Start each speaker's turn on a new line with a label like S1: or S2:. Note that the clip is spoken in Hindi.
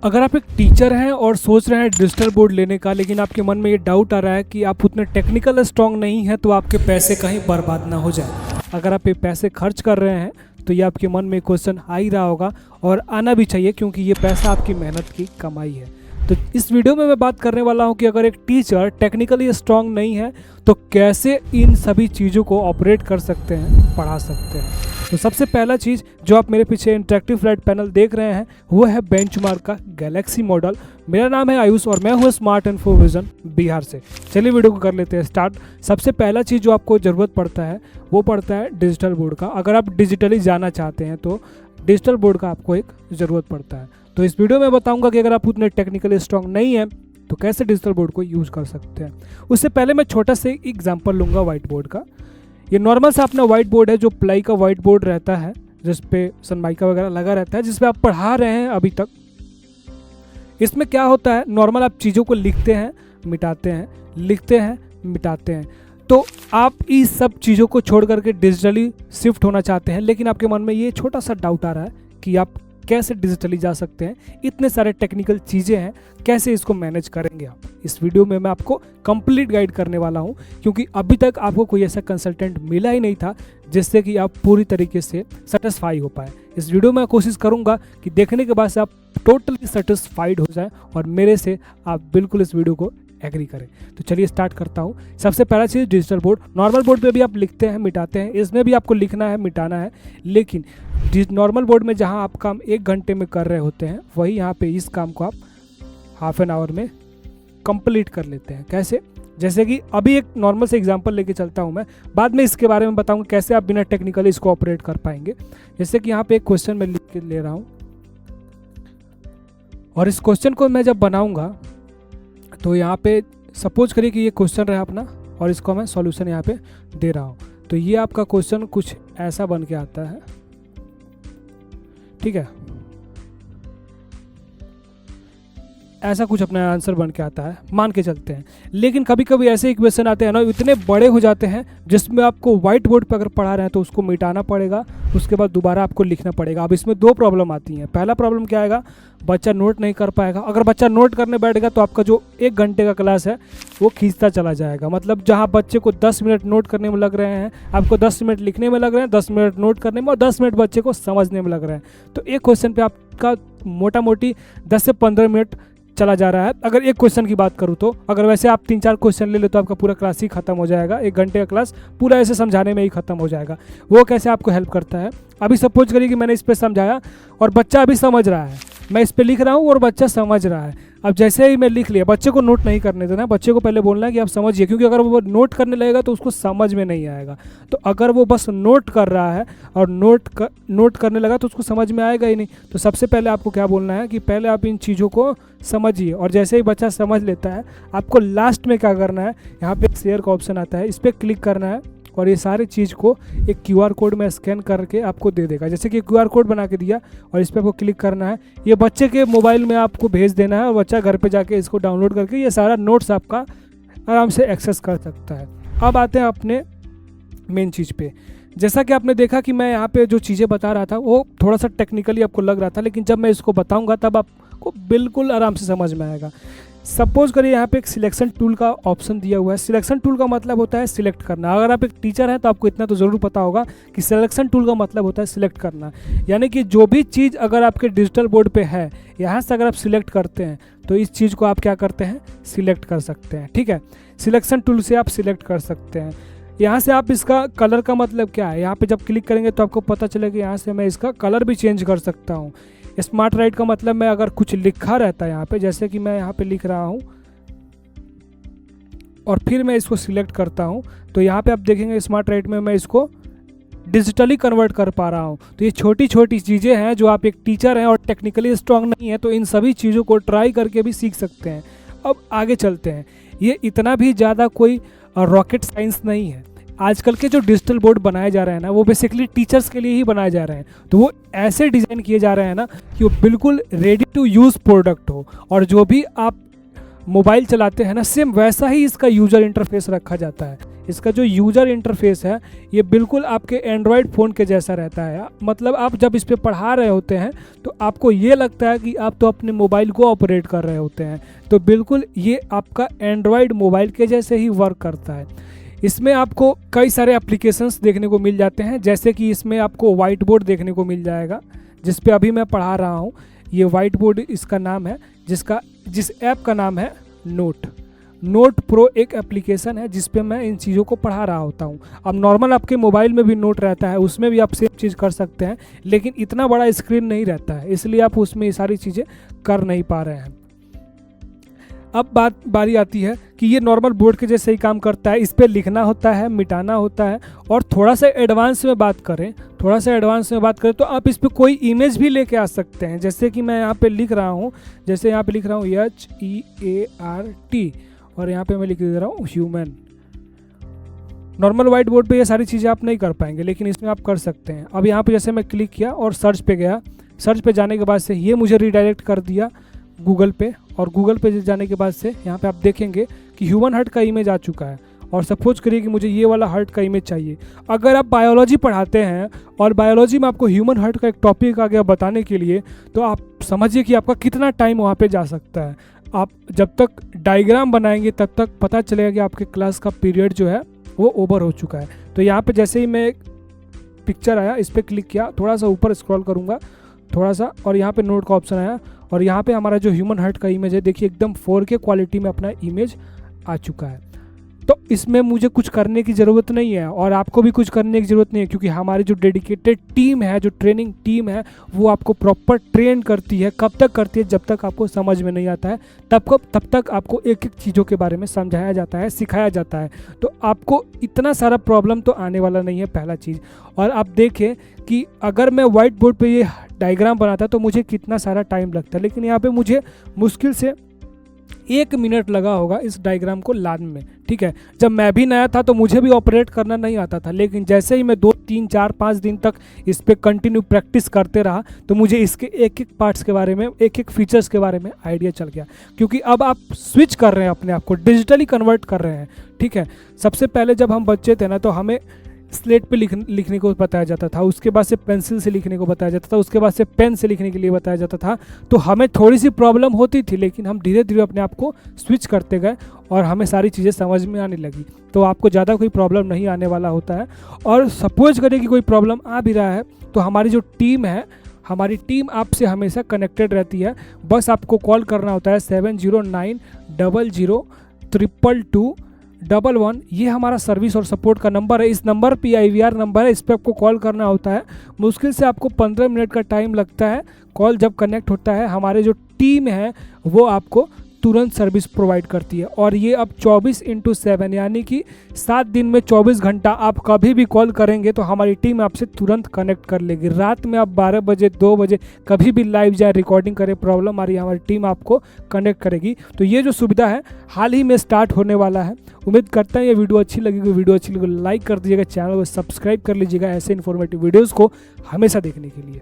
S1: अगर आप एक टीचर हैं और सोच रहे हैं डिजिटल बोर्ड लेने का, लेकिन आपके मन में ये डाउट आ रहा है कि आप उतने टेक्निकल स्ट्रांग नहीं हैं, तो आपके पैसे कहीं बर्बाद ना हो जाए। अगर आप ये पैसे खर्च कर रहे हैं तो ये आपके मन में क्वेश्चन आ ही रहा होगा, और आना भी चाहिए, क्योंकि ये पैसा आपकी मेहनत की कमाई है। तो इस वीडियो में मैं बात करने वाला हूँ कि अगर एक टीचर टेक्निकली स्ट्रांग नहीं है तो कैसे इन सभी चीज़ों को ऑपरेट कर सकते हैं, पढ़ा सकते हैं। तो सबसे पहला चीज़ जो आप मेरे पीछे इंटरेक्टिव फ्लैट पैनल देख रहे हैं वो है बेंचमार्क का गैलेक्सी मॉडल। मेरा नाम है आयुष और मैं हूँ स्मार्ट इन्फो विजन बिहार से। चलिए वीडियो को कर लेते हैं स्टार्ट। सबसे पहला चीज़ जो आपको ज़रूरत पड़ता है वो पड़ता है डिजिटल बोर्ड का। अगर आप डिजिटली जाना चाहते हैं तो डिजिटल बोर्ड का आपको एक ज़रूरत पड़ता है। तो इस वीडियो में बताऊंगा कि अगर आप उतने टेक्निकली स्ट्रांग नहीं हैं तो कैसे डिजिटल बोर्ड को यूज़ कर सकते हैं। उससे पहले मैं छोटा सा एग्जांपल लूँगा व्हाइट बोर्ड का। ये नॉर्मल सा अपना व्हाइट बोर्ड है, जो प्लाई का व्हाइट बोर्ड रहता है, जिस पे सनमाइका वगैरह लगा रहता है, जिस पे आप पढ़ा रहे हैं अभी तक। इसमें क्या होता है, नॉर्मल आप चीज़ों को लिखते हैं, मिटाते हैं, लिखते हैं, मिटाते हैं। तो आप इस सब चीज़ों को छोड़ करके डिजिटली शिफ्ट होना चाहते हैं, लेकिन आपके मन में ये छोटा सा डाउट आ रहा है कि आप कैसे डिजिटली जा सकते हैं। इतने सारे टेक्निकल चीज़ें हैं, कैसे इसको मैनेज करेंगे आप। इस वीडियो में मैं आपको कंप्लीट गाइड करने वाला हूं, क्योंकि अभी तक आपको कोई ऐसा कंसल्टेंट मिला ही नहीं था जिससे कि आप पूरी तरीके से सेटिस्फाई हो पाए। इस वीडियो में कोशिश करूंगा कि देखने के बाद से आप टोटली सेटिस्फाइड हो जाएं और मेरे से आप बिल्कुल इस वीडियो को एग्री करें। तो चलिए स्टार्ट करता हूँ। सबसे पहला चीज़ डिजिटल बोर्ड। नॉर्मल बोर्ड पे भी आप लिखते हैं, मिटाते हैं, इसमें भी आपको लिखना है, मिटाना है, लेकिन नॉर्मल बोर्ड में जहाँ आप काम 1 घंटे में कर रहे होते हैं, वही यहाँ पे इस काम को आप हाफ एन आवर में कंप्लीट कर लेते हैं। कैसे? जैसे कि अभी एक नॉर्मल से एग्जांपल लेके चलता हूँ मैं, बाद में इसके बारे में बताऊँगा कैसे आप बिना टेक्निकली इसको ऑपरेट कर पाएंगे। जैसे कि यहाँ पे एक क्वेश्चन मैं लिख के ले रहा हूँ, और इस क्वेश्चन को मैं जब बनाऊँगा तो यहाँ पे सपोज करिए कि ये क्वेश्चन रहा अपना, और इसको मैं सॉल्यूशन यहाँ पे दे रहा हूँ। तो ये आपका क्वेश्चन कुछ ऐसा बन के आता है, ठीक है, ऐसा कुछ अपना आंसर बन के आता है, मान के चलते हैं। लेकिन कभी कभी ऐसे इक्वेशन आते हैं ना, इतने बड़े हो जाते हैं जिसमें आपको व्हाइट बोर्ड पर अगर पढ़ा रहे हैं तो उसको मिटाना पड़ेगा, उसके बाद दोबारा आपको लिखना पड़ेगा। अब इसमें 2 प्रॉब्लम आती हैं। पहला प्रॉब्लम क्या आएगा, बच्चा नोट नहीं कर पाएगा। अगर बच्चा नोट करने बैठेगा तो आपका जो 1 घंटे का क्लास है वो खींचता चला जाएगा। मतलब जहाँ बच्चे को 10 मिनट नोट करने में लग रहे हैं, आपको 10 मिनट लिखने में लग रहे हैं, 10 मिनट नोट करने में, और 10 मिनट बच्चे को समझने में लग रहे हैं। तो एक क्वेश्चन पे आपका मोटा मोटी 10 से 15 मिनट चला जा रहा है। अगर एक क्वेश्चन की बात करूँ तो, अगर वैसे आप 3-4 क्वेश्चन ले लो तो आपका पूरा क्लास ही खत्म हो जाएगा। 1 घंटे का क्लास पूरा ऐसे समझाने में ही खत्म हो जाएगा। वो कैसे आपको हेल्प करता है, अभी सपोज करिए कि मैंने इस पर समझाया और बच्चा अभी समझ रहा है, मैं इस पर लिख रहा हूँ और बच्चा समझ रहा है। अब जैसे ही मैं लिख लिया, बच्चे को नोट नहीं करने देना, बच्चे को पहले बोलना है कि आप समझिए, क्योंकि अगर वो नोट करने लगेगा तो उसको समझ में नहीं आएगा। तो अगर वो बस नोट कर रहा है और नोट करने लगा तो उसको समझ में आएगा ही नहीं। तो सबसे पहले आपको क्या बोलना है कि पहले आप इन चीज़ों को समझिए, और जैसे ही बच्चा समझ लेता है आपको लास्ट में क्या करना है, यहाँ पे शेयर का ऑप्शन आता है, इस पर क्लिक करना है, और ये सारी चीज़ को एक QR कोड में स्कैन करके आपको दे देगा। जैसे कि QR कोड बना के दिया और इस पर आपको क्लिक करना है, ये बच्चे के मोबाइल में आपको भेज देना है, और बच्चा घर पे जाके इसको डाउनलोड करके ये सारा नोट्स आपका आराम से एक्सेस कर सकता है। अब आते हैं अपने मेन चीज़ पे। जैसा कि आपने देखा कि मैं यहाँ पे जो चीज़ें बता रहा था वो थोड़ा सा टेक्निकली आपको लग रहा था, लेकिन जब मैं इसको बताऊँगा तब आपको बिल्कुल आराम से समझ में आएगा। सपोज करिए यहाँ पे एक सिलेक्शन टूल का ऑप्शन दिया हुआ है। सिलेक्शन टूल का मतलब होता है सिलेक्ट करना। अगर आप एक टीचर हैं तो आपको इतना तो ज़रूर पता होगा कि सिलेक्शन टूल का मतलब होता है सिलेक्ट करना। यानी कि जो भी चीज़ अगर आपके डिजिटल बोर्ड पे है, यहाँ से अगर आप सिलेक्ट करते हैं तो इस चीज़ को आप क्या करते हैं, सिलेक्ट कर सकते हैं। ठीक है, सिलेक्शन टूल से आप सिलेक्ट कर सकते हैं। यहाँ से आप इसका कलर का मतलब क्या है, यहाँ पे जब क्लिक करेंगे तो आपको पता चलेगा यहाँ से मैं इसका कलर भी चेंज कर सकता हूँ। स्मार्ट राइट का मतलब मैं अगर कुछ लिखा रहता है यहाँ पे, जैसे कि मैं यहाँ पे लिख रहा हूँ और फिर मैं इसको सिलेक्ट करता हूँ, तो यहाँ पे आप देखेंगे स्मार्ट राइट में मैं इसको डिजिटली कन्वर्ट कर पा रहा हूँ। तो ये छोटी छोटी चीज़ें हैं जो आप एक टीचर हैं और टेक्निकली स्ट्रांग नहीं है तो इन सभी चीज़ों को ट्राई करके भी सीख सकते हैं। अब आगे चलते हैं। ये इतना भी ज़्यादा कोई रॉकेट साइंस नहीं है। आजकल के जो डिजिटल बोर्ड बनाए जा रहे हैं ना, वो बेसिकली टीचर्स के लिए ही बनाए जा रहे हैं। तो वो ऐसे डिज़ाइन किए जा रहे हैं ना कि वो बिल्कुल रेडी टू यूज़ प्रोडक्ट हो, और जो भी आप मोबाइल चलाते हैं ना, सेम वैसा ही इसका यूज़र इंटरफेस रखा जाता है। इसका जो यूज़र इंटरफेस है ये बिल्कुल आपके एंड्रॉयड फ़ोन के जैसा रहता है। मतलब आप जब इस पर पढ़ा रहे होते हैं तो आपको ये लगता है कि आप तो अपने मोबाइल को ऑपरेट कर रहे होते हैं। तो बिल्कुल ये आपका एंड्रॉयड मोबाइल के जैसे ही वर्क करता है। इसमें आपको कई सारे एप्लीकेशंस देखने को मिल जाते हैं, जैसे कि इसमें आपको वाइट बोर्ड देखने को मिल जाएगा, जिस पे अभी मैं पढ़ा रहा हूँ। ये वाइट बोर्ड इसका नाम है, जिस ऐप का नाम है नोट प्रो एक एप्लीकेशन है जिस पे मैं इन चीज़ों को पढ़ा रहा होता हूँ। अब नॉर्मल आपके मोबाइल में भी नोट रहता है, उसमें भी आप सेम चीज़ कर सकते हैं, लेकिन इतना बड़ा स्क्रीन नहीं रहता है, इसलिए आप उसमें ये सारी चीज़ें कर नहीं पा रहे हैं। अब बारी आती है कि ये नॉर्मल बोर्ड के जैसे ही काम करता है। इस पर लिखना होता है, मिटाना होता है। और थोड़ा सा एडवांस में बात करें तो आप इस पर कोई इमेज भी लेके आ सकते हैं। जैसे कि मैं यहाँ पे लिख रहा हूँ, HEART और यहाँ पे मैं लिख दे रहा हूँ ह्यूमन। नॉर्मल वाइट बोर्ड पे ये सारी चीज़ें आप नहीं कर पाएंगे, लेकिन इसमें आप कर सकते हैं। अब यहाँ पे जैसे मैं क्लिक किया और सर्च पे गया, सर्च पे जाने के बाद से ये मुझे रिडायरेक्ट कर दिया गूगल पे, और गूगल पे जाने के बाद से यहाँ पे आप देखेंगे कि ह्यूमन हार्ट का इमेज आ चुका है। और सपोज करिए कि मुझे ये वाला हार्ट का इमेज चाहिए। अगर आप बायोलॉजी पढ़ाते हैं और बायोलॉजी में आपको ह्यूमन हार्ट का एक टॉपिक आ गया बताने के लिए, तो आप समझिए कि आपका कितना टाइम वहाँ पे जा सकता है। आप जब तक डायग्राम बनाएंगे तब तक पता चलेगा कि आपके क्लास का पीरियड जो है वो ओवर हो चुका है। तो यहाँ पे जैसे ही मैं पिक्चर आया, इस पर क्लिक किया, थोड़ा सा ऊपर स्क्रॉल करूँगा थोड़ा सा, और यहाँ पे नोट का ऑप्शन आया, और यहाँ पे हमारा जो ह्यूमन हार्ट का इमेज है, देखिए एकदम 4K क्वालिटी में अपना इमेज आ चुका है। तो इसमें मुझे कुछ करने की ज़रूरत नहीं है, और आपको भी कुछ करने की ज़रूरत नहीं है, क्योंकि हमारी जो डेडिकेटेड टीम है, जो ट्रेनिंग टीम है, वो आपको प्रॉपर ट्रेन करती है। कब तक करती है? जब तक आपको समझ में नहीं आता है, तब तक आपको एक एक चीज़ों के बारे में समझाया जाता है, सिखाया जाता है। तो आपको इतना सारा प्रॉब्लम तो आने वाला नहीं है, पहला चीज़। और आप देखें कि अगर मैं वाइट बोर्ड पर ये डायग्राम बनाता तो मुझे कितना सारा टाइम लगता है, लेकिन यहाँ पे मुझे मुश्किल से 1 मिनट लगा होगा इस डायग्राम को लाने में। ठीक है, जब मैं भी नया था तो मुझे भी ऑपरेट करना नहीं आता था, लेकिन जैसे ही मैं 2, 3, 4, 5 दिन तक इस पर कंटिन्यू प्रैक्टिस करते रहा तो मुझे इसके एक एक पार्ट्स के बारे में, एक एक फीचर्स के बारे में आइडिया चल गया। क्योंकि अब आप स्विच कर रहे हैं, अपने आप को डिजिटली कन्वर्ट कर रहे हैं। ठीक है, सबसे पहले जब हम बच्चे थे ना, तो हमें स्लेट पे लिखने को बताया जाता था, उसके बाद से पेंसिल से लिखने को बताया जाता था, उसके बाद से पेन से लिखने के लिए बताया जाता था। तो हमें थोड़ी सी प्रॉब्लम होती थी, लेकिन हम धीरे धीरे अपने आप को स्विच करते गए और हमें सारी चीज़ें समझ में आने लगी। तो आपको ज़्यादा कोई प्रॉब्लम नहीं आने वाला होता है। और सपोज करें कि कोई प्रॉब्लम आ भी रहा है तो हमारी जो टीम है, हमारी टीम आपसे हमेशा कनेक्टेड रहती है। बस आपको कॉल करना होता है 7090022211। ये हमारा सर्विस और सपोर्ट का नंबर है। इस नंबर पे IVR नंबर है, इस पर आपको कॉल करना होता है। मुश्किल से आपको 15 मिनट का टाइम लगता है। कॉल जब कनेक्ट होता है, हमारे जो टीम है वो आपको तुरंत सर्विस प्रोवाइड करती है। और ये अब 24/7 यानी कि 7 दिन में 24 घंटा आप कभी भी कॉल करेंगे तो हमारी टीम आपसे तुरंत कनेक्ट कर लेगी। रात में आप 12 बजे 2 बजे कभी भी लाइव जाए, रिकॉर्डिंग करें, प्रॉब्लम आ रही है, हमारी टीम आपको कनेक्ट करेगी। तो ये जो सुविधा है हाल ही में स्टार्ट होने वाला है। उम्मीद करता हूँ ये वीडियो अच्छी लगेगी। वीडियो अच्छी लगी लाइक कर दीजिएगा, चैनल को सब्सक्राइब कर लीजिएगा ऐसे इन्फॉर्मेटिव वीडियोज़ को हमेशा देखने के लिए।